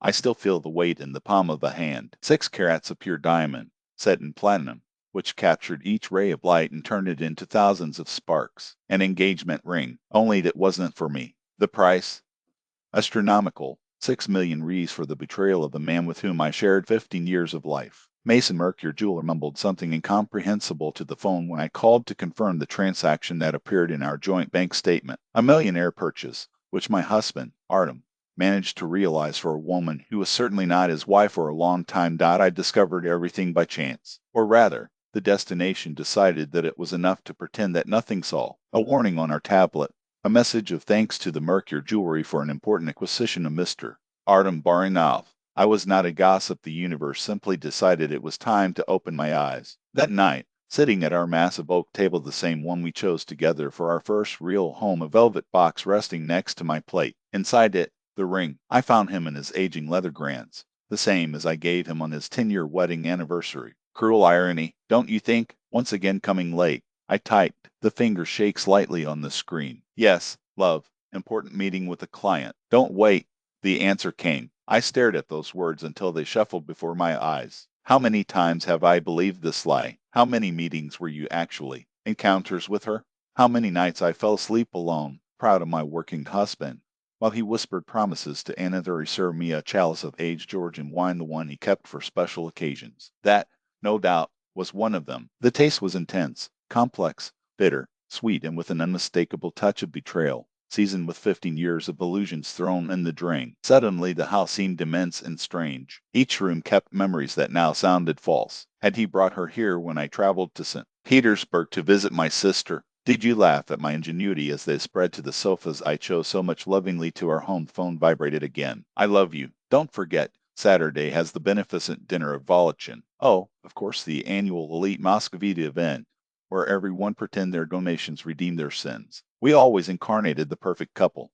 I still feel the weight in the palm of the hand. 6 carats of pure diamond, set in platinum, which captured each ray of light and turned it into thousands of sparks. An engagement ring, only it wasn't for me. The price? Astronomical. 6 million rees for the betrayal of the man with whom I shared 15 years of life. Mason Mercier jeweler mumbled something incomprehensible to the phone when I called to confirm the transaction that appeared in our joint bank statement. A millionaire purchase, which my husband, Artem, managed to realize for a woman who was certainly not his wife for a long time. I discovered everything by chance. Or rather, the destination decided that it was enough to pretend that nothing saw. A warning on our tablet. A message of thanks to the Mercure jewelry for an important acquisition of Mr. Artem Barinov. I was not a gossip. The universe simply decided it was time to open my eyes. That night, sitting at our massive oak table, the same one we chose together for our first real home, a velvet box resting next to my plate. Inside it, the ring. I found him in his aging leather grands, the same as I gave him on his 10-year wedding anniversary. Cruel irony, don't you think? Once again coming late. I typed. The finger shakes lightly on the screen. Yes, love. Important meeting with a client. Don't wait. The answer came. I stared at those words until they shuffled before my eyes. How many times have I believed this lie? How many meetings were you actually? Encounters with her? How many nights I fell asleep alone, proud of my working husband, while he whispered promises to Anatary serve me a chalice of aged Georgian wine, the one he kept for special occasions. That, no doubt, was one of them. The taste was intense, complex, bitter, sweet, and with an unmistakable touch of betrayal, seasoned with 15 years of illusions thrown in the drink. Suddenly the house seemed immense and strange. Each room kept memories that now sounded false. Had he brought her here when I traveled to St. Petersburg to visit my sister? Did you laugh at my ingenuity as they spread to the sofas I chose so much lovingly to our home? Phone vibrated again. I love you. Don't forget, Saturday has the beneficent dinner of Volochin. Oh, of course, the annual elite Moscovite event, where everyone pretend their donations redeem their sins. We always incarnated the perfect couple.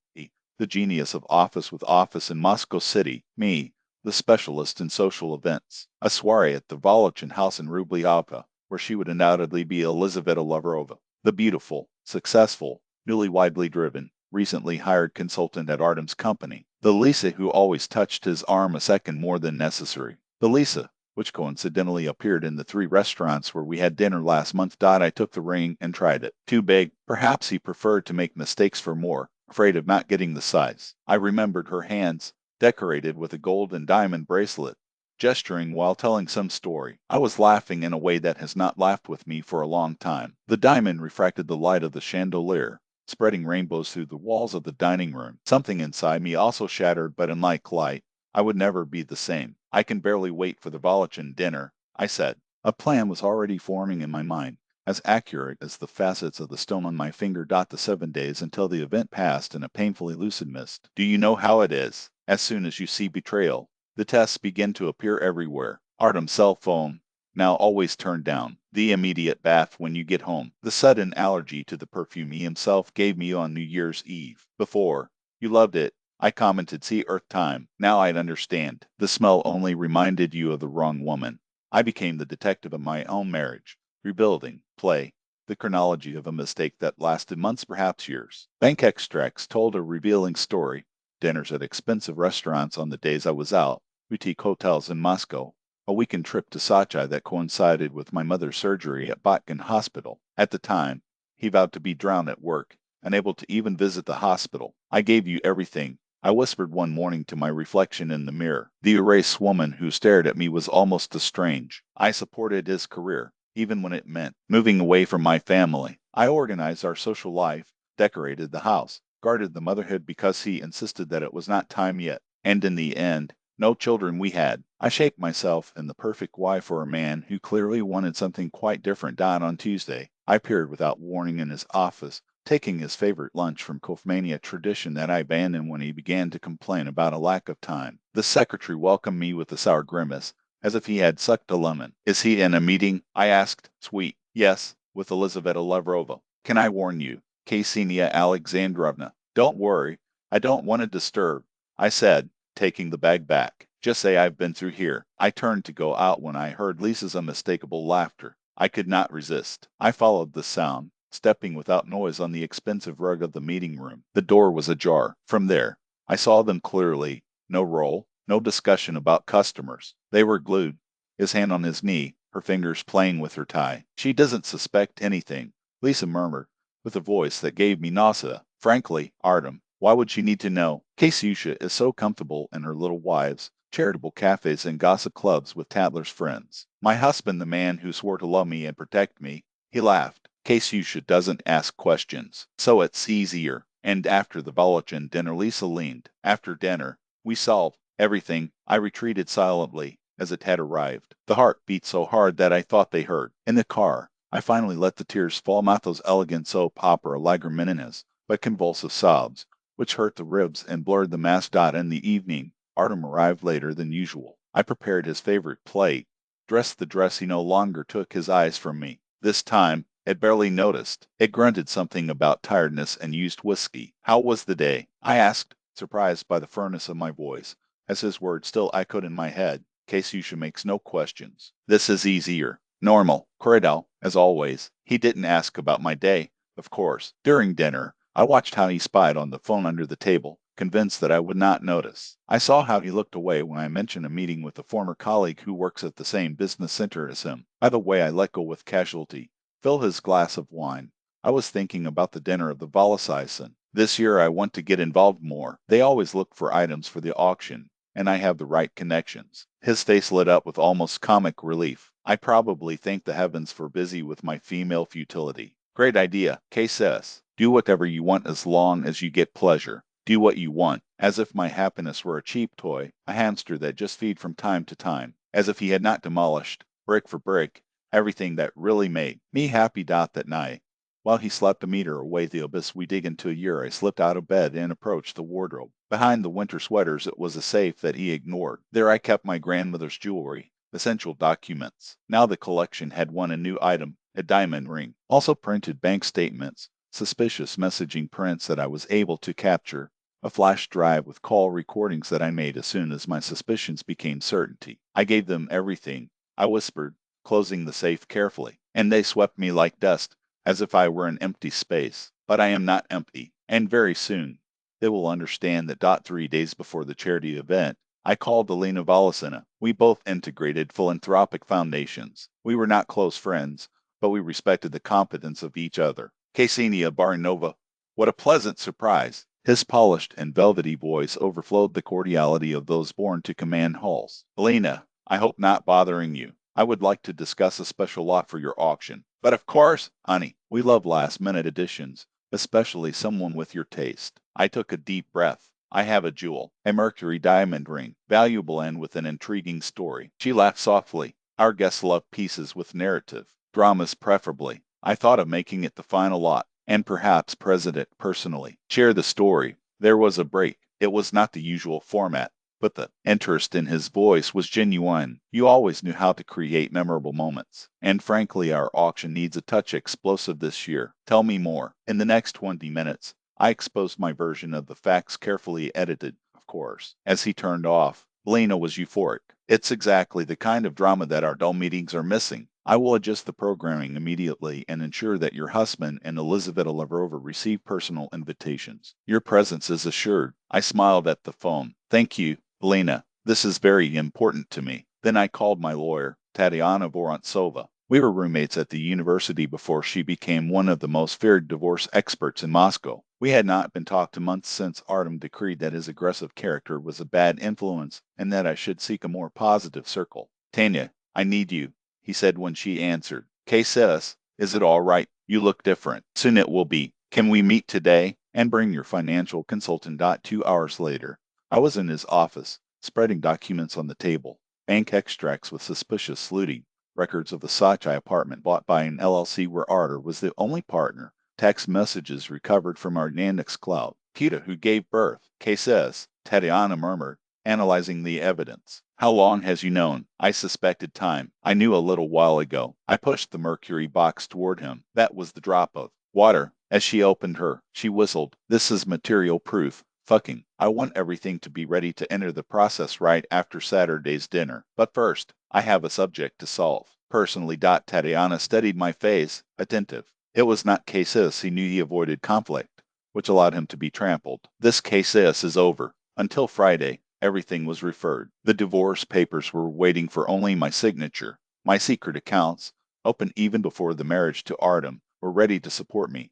The genius of office with office in Moscow City. Me, the specialist in social events. A soiree at the Volochin house in Rubliava, where she would undoubtedly be Elizaveta Lavrova, the beautiful, successful, newly widely driven, recently hired consultant at Artem's company. The Lisa who always touched his arm a second more than necessary. The Lisa which coincidentally appeared in the 3 restaurants where we had dinner last month. I took the ring and tried it. Too big. Perhaps he preferred to make mistakes for more, afraid of not getting the size. I remembered her hands, decorated with a gold and diamond bracelet, gesturing while telling some story. I was laughing in a way that has not laughed with me for a long time. The diamond refracted the light of the chandelier, spreading rainbows through the walls of the dining room. Something inside me also shattered, but unlike light, I would never be the same. I can barely wait for the Volochin dinner, I said. A plan was already forming in my mind, as accurate as the facets of the stone on my finger. The 7 days until the event passed in a painfully lucid mist. Do you know how it is? As soon as you see betrayal, the tests begin to appear everywhere. Artem's cell phone, now always turned down. The immediate bath when you get home. The sudden allergy to the perfume he himself gave me on New Year's Eve. Before, you loved it. I commented, see Earth time. Now I'd understand. The smell only reminded you of the wrong woman. I became the detective of my own marriage. Rebuilding, play, the chronology of a mistake that lasted months, perhaps years. Bank extracts told a revealing story. Dinners at expensive restaurants on the days I was out. Boutique hotels in Moscow. A weekend trip to Sochi that coincided with my mother's surgery at Botkin Hospital. At the time, he vowed to be drowned at work, unable to even visit the hospital. I gave you everything. I whispered one morning to my reflection in the mirror. The erased woman who stared at me was almost as strange. I supported his career, even when it meant moving away from my family. I organized our social life, decorated the house, guarded the motherhood because he insisted that it was not time yet. And in the end, no children we had. I shaped myself in the perfect wife for a man who clearly wanted something quite different. On Tuesday, I appeared without warning in his office, taking his favorite lunch from Kofmania, tradition that I abandoned when he began to complain about a lack of time. The secretary welcomed me with a sour grimace, as if he had sucked a lemon. Is he in a meeting? I asked. Sweet. Yes, with Elizaveta Lavrova. Can I warn you, Ksenia Alexandrovna? Don't worry. I don't want to disturb, I said, taking the bag back. Just say I've been through here. I turned to go out when I heard Lisa's unmistakable laughter. I could not resist. I followed the sound, stepping without noise on the expensive rug of the meeting room. The door was ajar. From there, I saw them clearly. No roll, No discussion about customers. They were glued, his hand on his knee, her fingers playing with her tie. She doesn't suspect anything, Lisa murmured, with a voice that gave me nausea. Frankly, Artem, why would she need to know? Kasyusha is so comfortable in her little wives, charitable cafes and gossip clubs with Tadler's friends. My husband, the man who swore to love me and protect me, he laughed. Kasyusha doesn't ask questions, so it's easier. And after the Balochen dinner, Lisa leaned. After dinner, we solved everything. I retreated silently as it had arrived. The heart beat so hard that I thought they hurt. In the car, I finally let the tears fall, not those elegant soap opera lagrimininas, but convulsive sobs, which hurt the ribs and blurred the mascot in the evening. Artem arrived later than usual. I prepared his favorite plate, dressed the dress he no longer took his eyes from me. This time, it barely noticed. It grunted something about tiredness and used whiskey. How was the day? I asked, surprised by the firmness of my voice, as his words still echoed in my head. Kasyusha makes no questions. This is easier. Normal. Cordial, as always. He didn't ask about my day, of course. During dinner, I watched how he spied on the phone under the table, convinced that I would not notice. I saw how he looked away when I mentioned a meeting with a former colleague who works at the same business center as him. By the way, I let go with casualty. Fill his glass of wine. I was thinking about the dinner of the Volosison. This year I want to get involved more. They always look for items for the auction, and I have the right connections. His face lit up with almost comic relief. I probably thank the heavens for busy with my female futility. Great idea. Kay says, do whatever you want as long as you get pleasure. Do what you want, as if my happiness were a cheap toy, a hamster that just feed from time to time, as if he had not demolished, brick for brick, everything that really made me happy. That night, while he slept a meter away the abyss we dig into a year, I slipped out of bed and approached the wardrobe. Behind the winter sweaters it was a safe that he ignored. There I kept my grandmother's jewelry, essential documents. Now the collection had won a new item, a diamond ring, also printed bank statements, suspicious messaging prints that I was able to capture, a flash drive with call recordings that I made as soon as my suspicions became certainty. I gave them everything, I whispered, closing the safe carefully, and they swept me like dust, as if I were an empty space. But I am not empty, and very soon they will understand that. 3 days before the charity event, I called Elena Volosina. We both integrated philanthropic foundations. We were not close friends, but we respected the competence of each other. Ksenia Baranova, what a pleasant surprise! His polished and velvety voice overflowed the cordiality of those born to command halls. Elena, I hope not bothering you. I would like to discuss a special lot for your auction. But of course, honey, we love last-minute additions, especially someone with your taste. I took a deep breath. I have a jewel, a mercury diamond ring, valuable and with an intriguing story. She laughed softly. Our guests love pieces with narrative, dramas preferably. I thought of making it the final lot, and perhaps President personally share the story. There was a break. It was not the usual format, but the interest in his voice was genuine. You always knew how to create memorable moments. And frankly, our auction needs a touch explosive this year. Tell me more. In the next 20 minutes, I exposed my version of the facts, carefully edited, of course. As he turned off, Lena was euphoric. It's exactly the kind of drama that our dull meetings are missing. I will adjust the programming immediately and ensure that your husband and Elizaveta Lavrova receive personal invitations. Your presence is assured. I smiled at the phone. Thank you, Lena. This is very important to me. Then I called my lawyer, Tatiana Vorontsova. We were roommates at the university before she became one of the most feared divorce experts in Moscow. We had not been talked to months since Artem decreed that his aggressive character was a bad influence and that I should seek a more positive circle. Tanya, I need you, he said when she answered. Kay says, is it all right? You look different. Soon it will be. Can we meet today? And bring your financial consultant. 2 hours later, I was in his office, spreading documents on the table, bank extracts with suspicious looting, records of the Sochi apartment bought by an LLC where Arter was the only partner, text messages recovered from our Yandex cloud. Peter, who gave birth, Kay says, Tatiana murmured, analyzing the evidence. How long has you known? I suspected time. I knew a little while ago. I pushed the mercury box toward him. That was the drop of water. As she opened her, she whistled. This is material proof. Fucking. I want everything to be ready to enter the process right after Saturday's dinner. But first, I have a subject to solve. Personally. Tatiana studied my face, attentive. It was not casus. He knew he avoided conflict, which allowed him to be trampled. This casus is over. Until Friday, everything was referred. The divorce papers were waiting for only my signature. My secret accounts, opened even before the marriage to Artem, were ready to support me.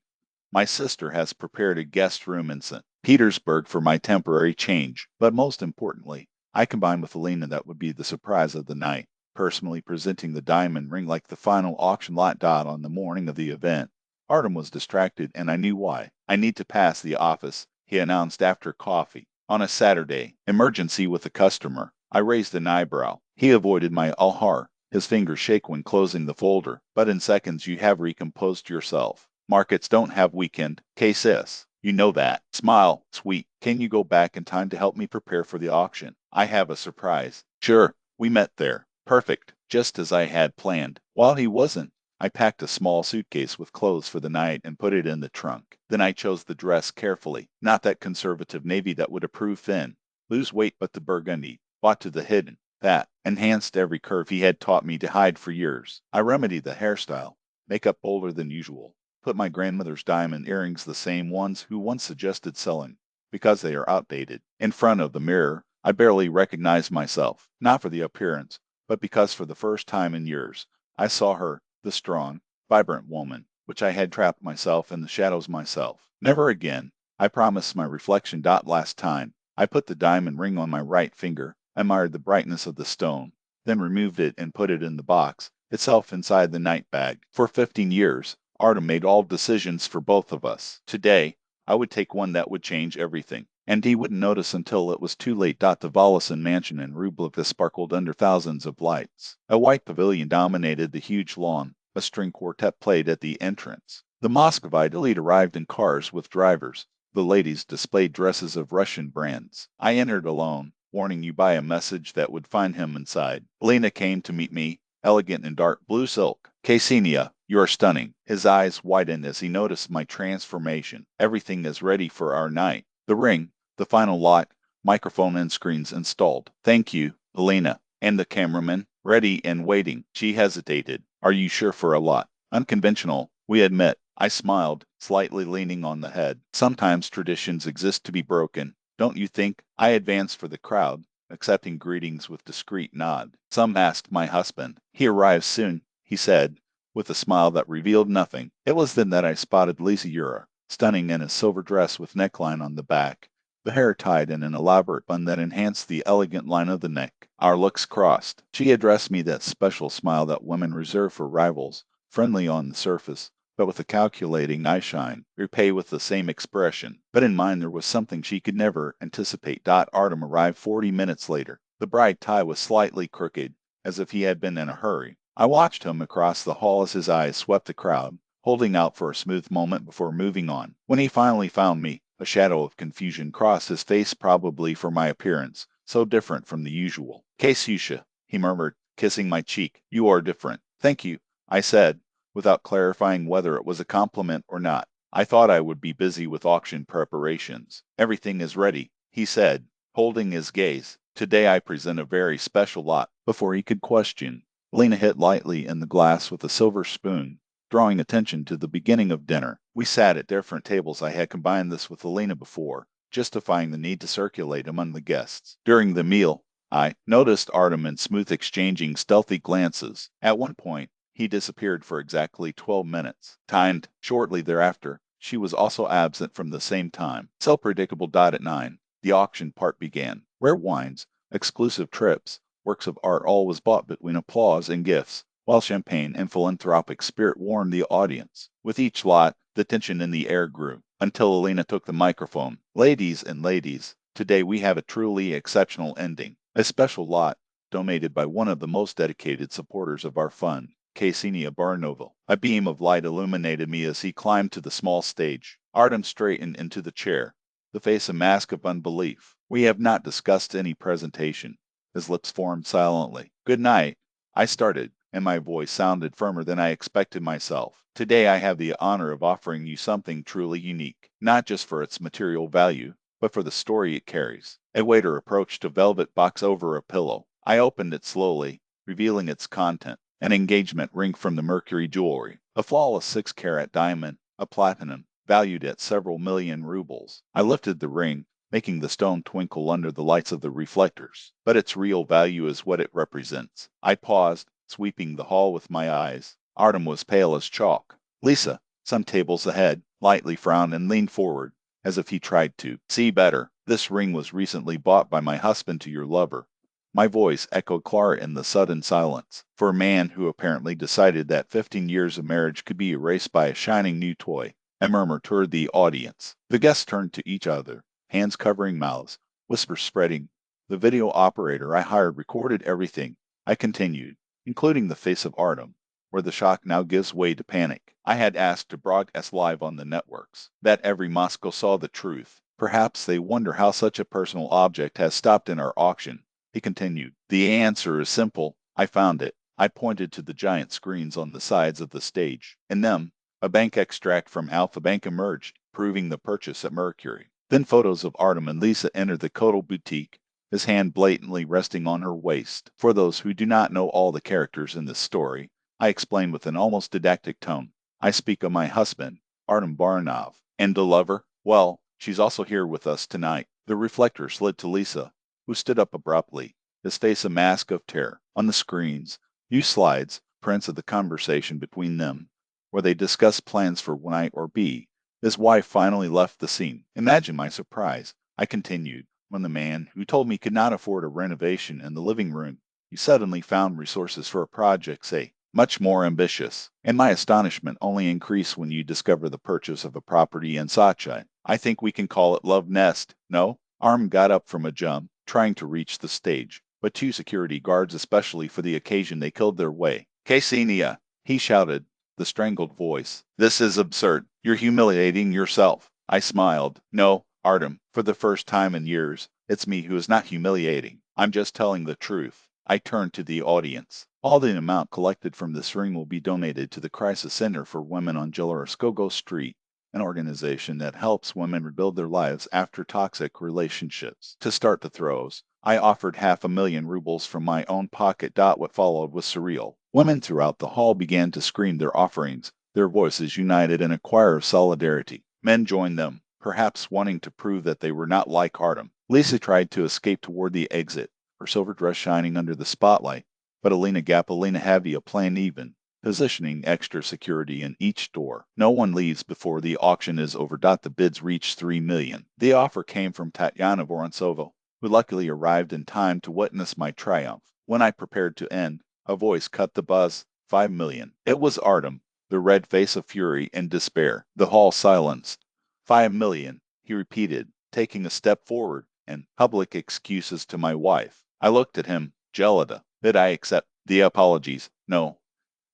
My sister has prepared a guest room in St. Petersburg for my temporary change, but most importantly, I combined with Elena that would be the surprise of the night, personally presenting the diamond ring like the final auction lot dot on the morning of the event. Artem was distracted, and I knew why. "I need to pass the office," he announced after coffee. "On a Saturday. Emergency with a customer." I raised an eyebrow. He avoided my "Alhar." His fingers shake when closing the folder, but in seconds you have recomposed yourself. "Markets don't have weekend. Cases. You know that." Smile. "Sweet. Can you go back in time to help me prepare for the auction? I have a surprise." "Sure." We met there. Perfect. Just as I had planned. While he wasn't, I packed a small suitcase with clothes for the night and put it in the trunk. Then I chose the dress carefully. Not that conservative navy that would approve Finn. Lose weight, but the burgundy. Bought to the hidden. That enhanced every curve he had taught me to hide for years. I remedied the hairstyle. Makeup bolder than usual. Put my grandmother's diamond earrings, the same ones who once suggested selling, because they are outdated, in front of the mirror. I barely recognized myself, not for the appearance, but because for the first time in years, I saw her, the strong, vibrant woman, which I had trapped myself in the shadows myself. Never again. I promised my reflection. Last time. I put the diamond ring on my right finger, admired the brightness of the stone, then removed it and put it in the box, itself inside the night bag. For 15 years, Artem made all decisions for both of us. Today, I would take one that would change everything. And he wouldn't notice until it was too late. The Volosyn mansion in Rublovka sparkled under thousands of lights. A white pavilion dominated the huge lawn. A string quartet played at the entrance. The Muscovite elite arrived in cars with drivers. The ladies displayed dresses of Russian brands. I entered alone, warning you by a message that would find him inside. Lena came to meet me, elegant in dark blue silk. "Ksenia, you are stunning." His eyes widened as he noticed my transformation. "Everything is ready for our night. The ring, the final lot, microphone and screens installed." "Thank you, Elena." "And the cameraman?" "Ready and waiting." She hesitated. "Are you sure for a lot?" "Unconventional, we admit." I smiled, slightly leaning on the head. "Sometimes traditions exist to be broken, don't you think?" I advanced for the crowd, accepting greetings with discreet nod. "Some asked my husband. He arrives soon," he said, with a smile that revealed nothing. It was then that I spotted Lisa Yura, stunning in a silver dress with neckline on the back, the hair tied in an elaborate bun that enhanced the elegant line of the neck. Our looks crossed. She addressed me that special smile that women reserve for rivals, friendly on the surface, but with a calculating eyeshine, repay with the same expression. But in mine there was something she could never anticipate. Artem arrived 40 minutes later. The bride tie was slightly crooked, as if he had been in a hurry. I watched him across the hall as his eyes swept the crowd, holding out for a smooth moment before moving on. When he finally found me, a shadow of confusion crossed his face, probably for my appearance, so different from the usual. "Kasusha," he murmured, kissing my cheek. "You are different." "Thank you," I said, without clarifying whether it was a compliment or not. I thought I would be busy with auction preparations. "Everything is ready," he said, holding his gaze. "Today I present a very special lot." Before he could question, Lena hit lightly in the glass with a silver spoon, drawing attention to the beginning of dinner. We sat at different tables. I had combined this with Elena before, justifying the need to circulate among the guests. During the meal, I noticed Artem and Smooth exchanging stealthy glances. At one point, he disappeared for exactly 12 minutes. Timed shortly thereafter, she was also absent from the same time. So predictable. At 9, the auction part began. Rare wines, exclusive trips, works of art, all was bought between applause and gifts, while champagne and philanthropic spirit warmed the audience. With each lot, the tension in the air grew, until Elena took the microphone. "Ladies and ladies, today we have a truly exceptional ending. A special lot, donated by one of the most dedicated supporters of our fund, Ksenia Barnova." A beam of light illuminated me as he climbed to the small stage. Artem straightened into the chair, the face a mask of unbelief. "We have not discussed any presentation." His lips formed silently. "Good night." I started, and my voice sounded firmer than I expected myself. "Today I have the honor of offering you something truly unique, not just for its material value, but for the story it carries." A waiter approached a velvet box over a pillow. I opened it slowly, revealing its content. An engagement ring from the Mercury Jewelry, a flawless 6-carat diamond, a platinum, valued at several million rubles. I lifted the ring, making the stone twinkle under the lights of the reflectors. But its real value is what it represents. I paused, sweeping the hall with my eyes. Artem was pale as chalk. Lisa, some tables ahead, lightly frowned and leaned forward, as if he tried to see better. This ring was recently bought by my husband to your lover. My voice echoed clear in the sudden silence. For a man who apparently decided that 15 years of marriage could be erased by a shining new toy, I murmured toward the audience. The guests turned to each other, hands covering mouths, whispers spreading. The video operator I hired recorded everything. I continued, including the face of Artem, where the shock now gives way to panic. I had asked to broadcast live on the networks, that every Moscow saw the truth. Perhaps they wonder how such a personal object has stopped in our auction. He continued, the answer is simple. I found it. I pointed to the giant screens on the sides of the stage. In them, a bank extract from Alpha Bank emerged, proving the purchase at Mercury. Then photos of Artem and Lisa entered the Kotal boutique, his hand blatantly resting on her waist. For those who do not know all the characters in this story, I explained with an almost didactic tone. I speak of my husband, Artem Baranov, and the lover. Well, she's also here with us tonight. The reflector slid to Lisa, who stood up abruptly, his face a mask of terror. On the screens, new slides, prints of the conversation between them, where they discussed plans for night or B. His wife finally left the scene. Imagine my surprise, I continued, when the man who told me could not afford a renovation in the living room, he suddenly found resources for a project, say, much more ambitious. And my astonishment only increased when you discover the purchase of a property in Sochi. I think we can call it Love Nest, no? Arm got up from a jump, trying to reach the stage, but 2 security guards especially for the occasion they killed their way. Ksenia, he shouted, the strangled voice. This is absurd. You're humiliating yourself. I smiled. No, Artem, for the first time in years, it's me who is not humiliating. I'm just telling the truth. I turned to the audience. All the amount collected from this ring will be donated to the Crisis Center for Women on Jelaroskogo Street, an organization that helps women rebuild their lives after toxic relationships. To start the throws, I offered 500,000 rubles from my own pocket. What followed was surreal. Women throughout the hall began to scream their offerings, their voices united in a choir of solidarity. Men joined them, perhaps wanting to prove that they were not like Artem. Lisa tried to escape toward the exit, her silver dress shining under the spotlight, but Alina Gapolina Havia planned even, positioning extra security in each door. No one leaves before the auction is over. The bids reached 3 million. The offer came from Tatyana Vorontsova, who luckily arrived in time to witness my triumph. When I prepared to end, a voice cut the buzz. 5 million. It was Artem, the red face of fury and despair. The hall silenced. 5 million, he repeated, taking a step forward, and public excuses to my wife. I looked at him. Gelida, did I accept the apologies? No.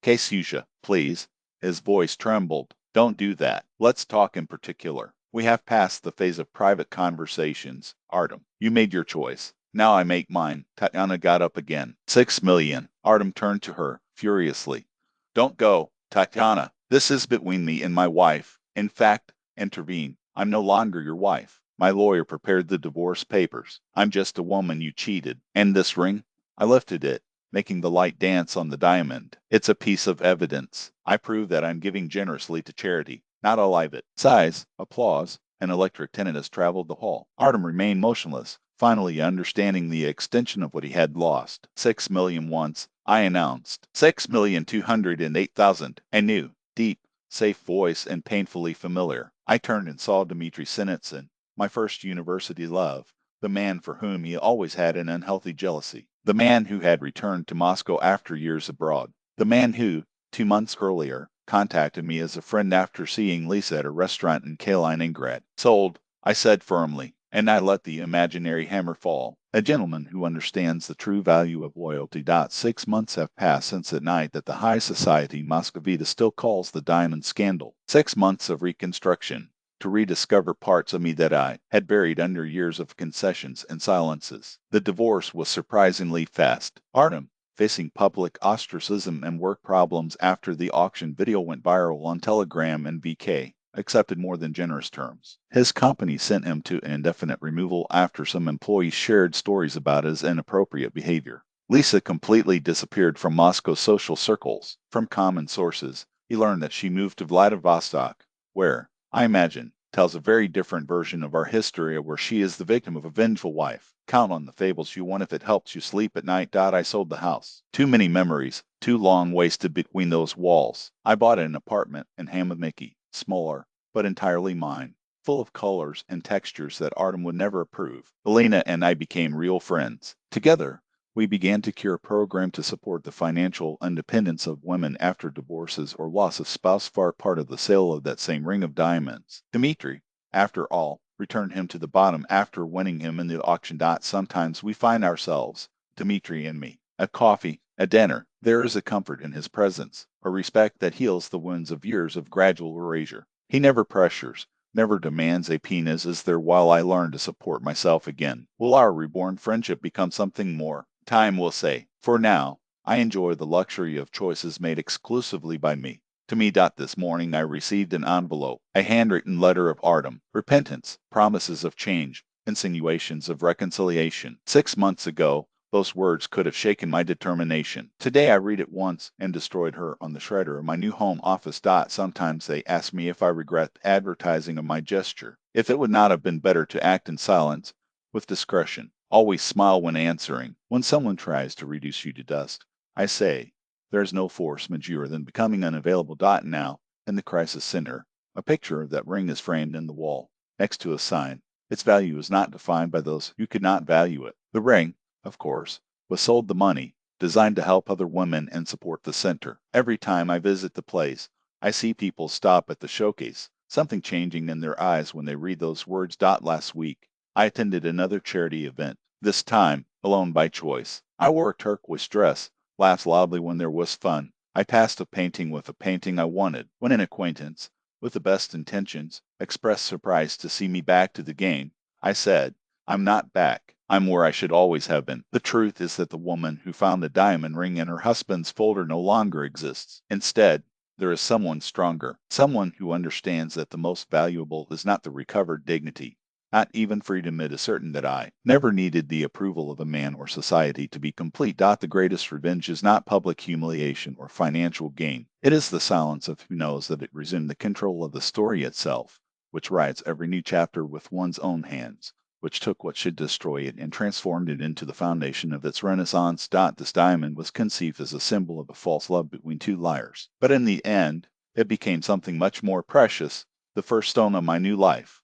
Kasyusha, please. His voice trembled. Don't do that. Let's talk in particular. We have passed the phase of private conversations. Artem, you made your choice. Now I make mine. Tatyana got up again. 6 million. Artem turned to her, furiously. Don't go, Tatyana. This is between me and my wife. In fact, intervene. I'm no longer your wife. My lawyer prepared the divorce papers. I'm just a woman you cheated. And this ring? I lifted it, making the light dance on the diamond. It's a piece of evidence. I prove that I'm giving generously to charity, not alive it. Sighs, applause, and electric tinnitus traveled the hall. Artem remained motionless, finally understanding the extension of what he had lost. 6 million once, I announced. 6,208,000. A new, deep, safe voice and painfully familiar. I turned and saw Dmitry Sinitsyn, my first university love, the man for whom he always had an unhealthy jealousy, the man who had returned to Moscow after years abroad, the man who, 2 months earlier, contacted me as a friend after seeing Lisa at a restaurant in Kaliningrad. Sold, I said firmly, and I let the imaginary hammer fall. A gentleman who understands the true value of loyalty. 6 months have passed since the night that the high society Moscovita still calls the diamond scandal. 6 months of reconstruction, to rediscover parts of me that I had buried under years of concessions and silences. The divorce was surprisingly fast. Artem, facing public ostracism and work problems after the auction video went viral on Telegram and VK, accepted more than generous terms. His company sent him to indefinite removal after some employees shared stories about his inappropriate behavior. Lisa completely disappeared from Moscow's social circles. From common sources, he learned that she moved to Vladivostok, where, I imagine, tells a very different version of our history where she is the victim of a vengeful wife. Count on the fables you want if it helps you sleep at night. I sold the house. Too many memories, too long wasted between those walls. I bought an apartment in Hamamickey, smaller, but entirely mine, full of colors and textures that Artem would never approve. Elena and I became real friends. Together, we began to cure a program to support the financial independence of women after divorces or loss of spouse far part of the sale of that same ring of diamonds. Dmitri, after all, returned him to the bottom after winning him in the auction. Sometimes we find ourselves, Dmitri and me, at coffee, at dinner. There is a comfort in his presence, a respect that heals the wounds of years of gradual erasure. He never pressures, never demands a penis is there while I learn to support myself again. Will our reborn friendship become something more? Time will say. For now, I enjoy the luxury of choices made exclusively by me. To me. This morning I received an envelope, a handwritten letter of Artem, repentance, promises of change, insinuations of reconciliation. 6 months ago, those words could have shaken my determination. Today I read it once and destroyed her on the shredder of my new home office. Sometimes they ask me if I regret advertising of my gesture, if it would not have been better to act in silence, with discretion. Always smile when answering. When someone tries to reduce you to dust, I say, there is no force majeure than becoming unavailable. Now, in the crisis center, a picture of that ring is framed in the wall, next to a sign. Its value is not defined by those who could not value it. The ring, of course, was sold the money, designed to help other women and support the center. Every time I visit the place, I see people stop at the showcase, something changing in their eyes when they read those words. Last week, I attended another charity event, this time alone by choice. I wore a turquoise dress, laughed loudly when there was fun. I passed a painting with a painting I wanted. When an acquaintance, with the best intentions, expressed surprise to see me back to the game, I said, I'm not back. I'm where I should always have been. The truth is that the woman who found the diamond ring in her husband's folder no longer exists. Instead, there is someone stronger, someone who understands that the most valuable is not the recovered dignity, not even freedom. It is certain that I never needed the approval of a man or society to be complete. The greatest revenge is not public humiliation or financial gain. It is the silence of who knows that it resumed the control of the story itself, which writes every new chapter with one's own hands, which took what should destroy it and transformed it into the foundation of its renaissance. This diamond was conceived as a symbol of a false love between two liars. But in the end, it became something much more precious, the first stone of my new life.